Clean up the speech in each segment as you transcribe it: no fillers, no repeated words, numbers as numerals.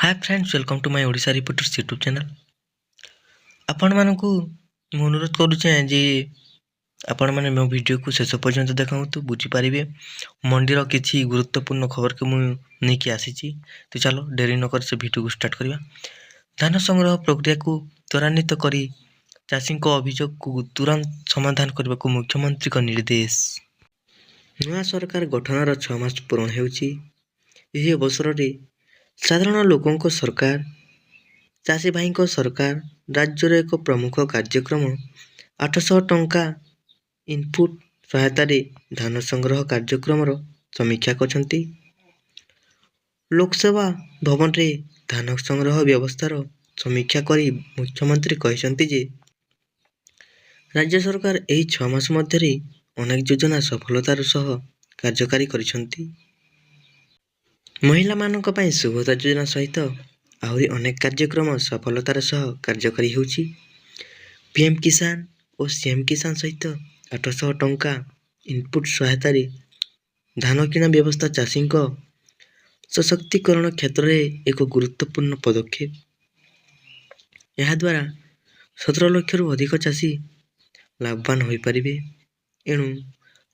Hi friends, welcome to my Odisha reporters YouTube channel. आपण मानकु मु अनुरोध करुचे जे आपण माने मो वीडियो को शेष पर्यंत देखंतु बुझी पारिबे मंडीर किछि गुरुत्वपूर्ण खबर के मु नेकी आसीची। तो चलो देरी न कर से वीडियो को स्टार्ट करिया। धान संग्रह प्रक्रिया को त्वरान्वित करी चाषी को अभियोग को तुरंत समाधान करबा को मुख्यमंत्री को निर्देश। नया सरकार गठनर 6 मास पूर्ण हेउची। एही अवसर रे साधारण लोकों सरकार चाषी भाई सरकार राज्यर एक प्रमुख कार्यक्रम 800 टंका इनपुट सहायता धान संग्रह कार्यक्रम समीक्षा करछंती। लोकसेवा भवन रे धान संग्रह व्यवस्थार समीक्षा करी मुख्यमंत्री कहते जे राज्य सरकार एही 6 मास मध्य अनेक योजना सफलतार सह कार्यकारी करिसंती। महिला मानक पई सुभद्रा योजना सहित आहुरी अनेक कार्यक्रम सफलतार सह कार्यकारी होउची। पीएम किसान और सीएम किसान सहित 800 टंका इनपुट सहायता धान किणा व्यवस्था चाषी सशक्तिकरण क्षेत्र में एक गुरुत्वपूर्ण पदक्षेप। यह द्वारा 17 लाख रु अधिक चाषी लाभवान हो पारिबे। एणु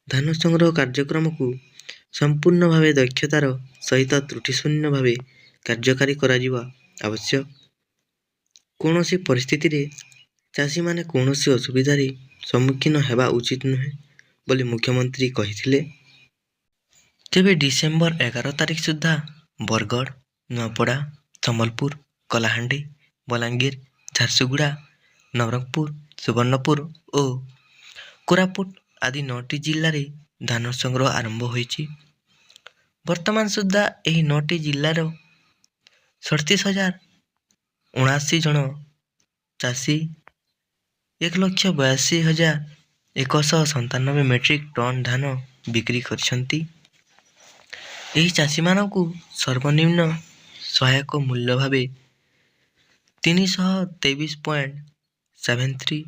धान संग्रह कार्यक्रम को संपूर्ण भावे दक्षतार सहित त्रुटिशून्य भावे कार्यकारी कराजिबा आवश्यक। कोनोसी परिस्थिति रे चाषी माने कोनोसी असुविधा रे सम्मुखीन हेबा उचित नुहे बोली मुख्यमंत्री कहिथिले। तेबे डिसेंबर 11 तारिख सुधा बरगढ़, नुआपड़ा, संबलपुर, कलाहांडी, बलांगीर, झारसुगुड़ा, नवरंगपुर, सुवर्णपुर और कोरापुट आदि 9टी जिल्ला रे धान संग्रह आरंभ होईची। वर्तमान सुधा एही 9टी जिल्लार 37,079 जन चाषी 1,82,197 मेट्रिक टन धान बिक्री करछंती। एही चाषी मानकु सर्वनिम्न सहायक मूल्य भावे 323.73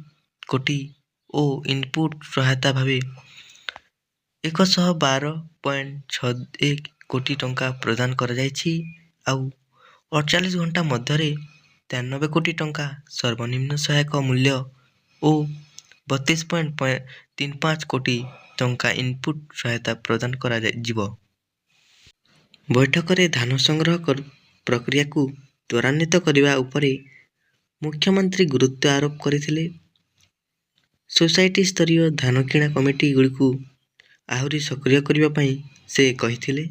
कोटी और इनपुट सहायता भावे 112.61 कोटी टंका प्रदान कर जायछि। आउ 48 घंटा मध्य 93 कोटी टंका सर्वनिम्न सहायक मूल्य और 32.35 कोटी टंका इनपुट सहायता प्रदान करा जिवो। बैठक रे धान संग्रह प्रक्रिया को त्वरान्वित करने उपरे मुख्यमंत्री गुरुत्व आरोप करथिले। सोसाइटी स्तरीय धान किणा कमिटी गुड़िकु आहुरी सक्रिय करबा पई से कहिथिले।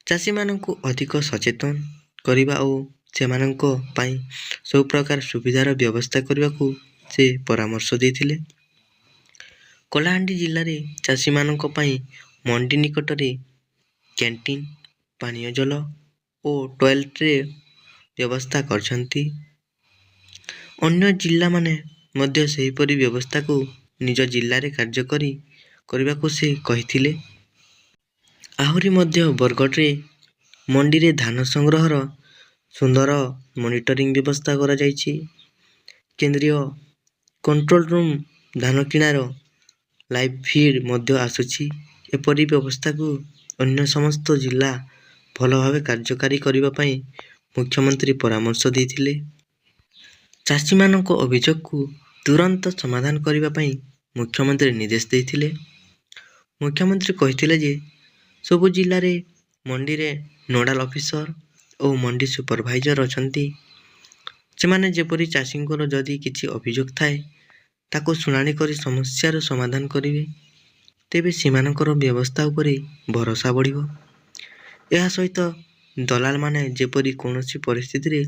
चाषी मानकु अधिक सचेतन करबा और सेमानंको पई सब प्रकार सुविधार व्यवस्था करबा को से परामर्श देथिले। कलाहांडी जिल्ला रे चाषी मानंको पई मंडी निकट रे कैंटीन, पानीय जल और टॉयलेट रे व्यवस्था करछंती। अन्य जिल्ला माने मध्य सही परि व्यवस्था को निज जिल्ला रे कार्यकारी करबा को से कहिथिले। आहुरी मध्य बरगढ़ रे मंडी रे धान संग्रहर सुंदर मॉनिटरिंग व्यवस्था करा जायछि। केंद्रीय कंट्रोल रूम धान किणार लाइव फीड मध्य आसुछि। एपरि व्यवस्था को अन्य समस्त जिला भल भावे कार्यकारी करबा पई मुख्यमंत्री परामर्श देथिले। चाषी मानक अभियोग को तुरंत समाधान करबा पई मुख्यमंत्री निर्देश देथिले। मुख्यमंत्री कहिथिले जे सबु जिल्ला रे मंडी रे नोडाल ऑफिसर और मंडी सुपरवाइजर अछंती। सेमाने जेपरि चाषींकर जदि किछि अभियोग थाए ताको सुनानी करी समस्यार समाधान करिवे। तेबे सीमानकर व्यवस्था उपरे भरोसा बढ़िबो। एहा सहित दलाल माने जेपरि कोनोसी परिस्थिति रे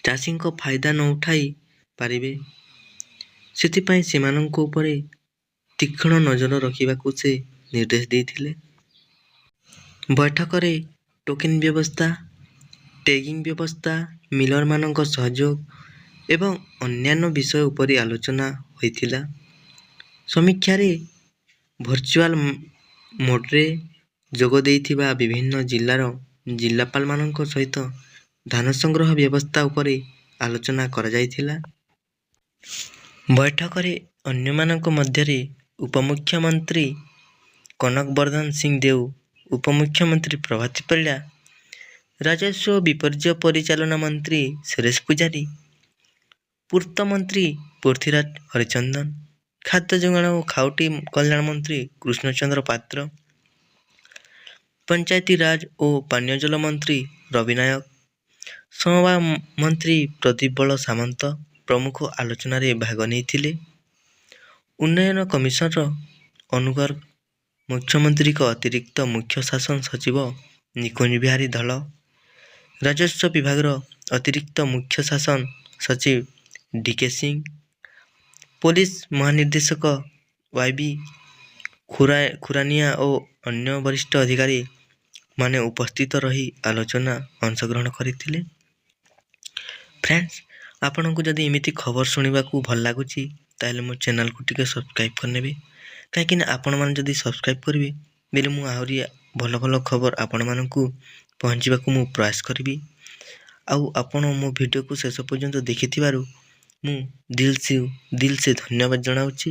चाषी को फायदा न उठाई पारिबे सेति पई सीमाननको उपरे तीक्ष्ण नजर रखिबा को से निर्देश देथिले। बैठक रे टोकन व्यवस्था, टैगिंग व्यवस्था, मिलर मानक सहयोग एवं अन्यान्य विषय उपरि आलोचना होइथिला। समीक्षा रे वर्चुअल मोड रे जोग देइथिबा विभिन्न जिल्लार जिल्लापाल मानक सहित धान संग्रह व्यवस्था उपरे आलोचना करा जायथिला। बैठक रे अन्य मानक मध्य रे उपमुख्यमंत्री कनक वर्धन सिंह देव, उपमुख्यमंत्री प्रभाती परिड़ा, ରାଜସ୍ୱ ବିପର୍ଯ୍ୟୟ ପରିଚାଳନା ମନ୍ତ୍ରୀ ସୁରେଶ ପୂଜାରୀ, ପୂର୍ତ୍ତ ମନ୍ତ୍ରୀ ପୃଥ୍ୱୀରାଜ ହରିଚନ୍ଦନ, ଖାଦ୍ୟ ଯୋଗାଣ ଓ ଖାଉଟି କଲ୍ୟାଣ ମନ୍ତ୍ରୀ କୃଷ୍ଣଚନ୍ଦ୍ର ପାତ୍ର, ପଞ୍ଚାୟତି ରାଜ ଓ ପାନୀୟ ଜଳ ମନ୍ତ୍ରୀ ରବି ନାୟକ, ସମବାୟ ମନ୍ତ୍ରୀ ପ୍ରଦୀପ ବଳ ସାମନ୍ତ ପ୍ରମୁଖ ଆଲୋଚନାରେ ଭାଗ ନେଇଥିଲେ। ଉନ୍ନୟନ କମିଶନର ଅନୁଗର୍ଗ, ମୁଖ୍ୟମନ୍ତ୍ରୀଙ୍କ ଅତିରିକ୍ତ ମୁଖ୍ୟ ଶାସନ ସଚିବ ନିକୁଞ୍ଜ ବିହାରୀ ଧଳ, ରାଜସ୍ୱ ବିଭାଗର ଅତିରିକ୍ତ ମୁଖ୍ୟ ଶାସନ ସଚିବ ଡି.କେ. ସିଂ, ପୋଲିସ ମହାନିର୍ଦ୍ଦେଶକ ୱାଇ.ବି. ଖୁରାନିଆ ଓ ଅନ୍ୟ ବରିଷ୍ଠ ଅଧିକାରୀ ମାନେ ଉପସ୍ଥିତ ରହି ଆଲୋଚନା ଅଂଶଗ୍ରହଣ କରିଥିଲେ। ଫ୍ରେଣ୍ଡସ୍, ଆପଣଙ୍କୁ ଯଦି ଏମିତି ଖବର ଶୁଣିବାକୁ ଭଲ ଲାଗୁଛି ତାହେଲେ ମୋ ଚ୍ୟାନେଲକୁ ଟିକେ ସବସ୍କ୍ରାଇବ୍ କରିନେବେ, କାହିଁକିନା ଆପଣମାନେ ଯଦି ସବସ୍କ୍ରାଇବ୍ କରିବେ ବୋଲେ ମୁଁ ଆହୁରି ଭଲ ଭଲ ଖବର ଆପଣମାନଙ୍କୁ ପହଞ୍ଚିବାକୁ ମୁଁ ପ୍ରୟାସ କରିବି। ଆଉ ଆପଣ ମୋ ଭିଡ଼ିଓକୁ ଶେଷ ପର୍ଯ୍ୟନ୍ତ ଦେଖିଥିବାରୁ ମୁଁ ଦିଲ୍ ସେ ଧନ୍ୟବାଦ ଜଣାଉଛି।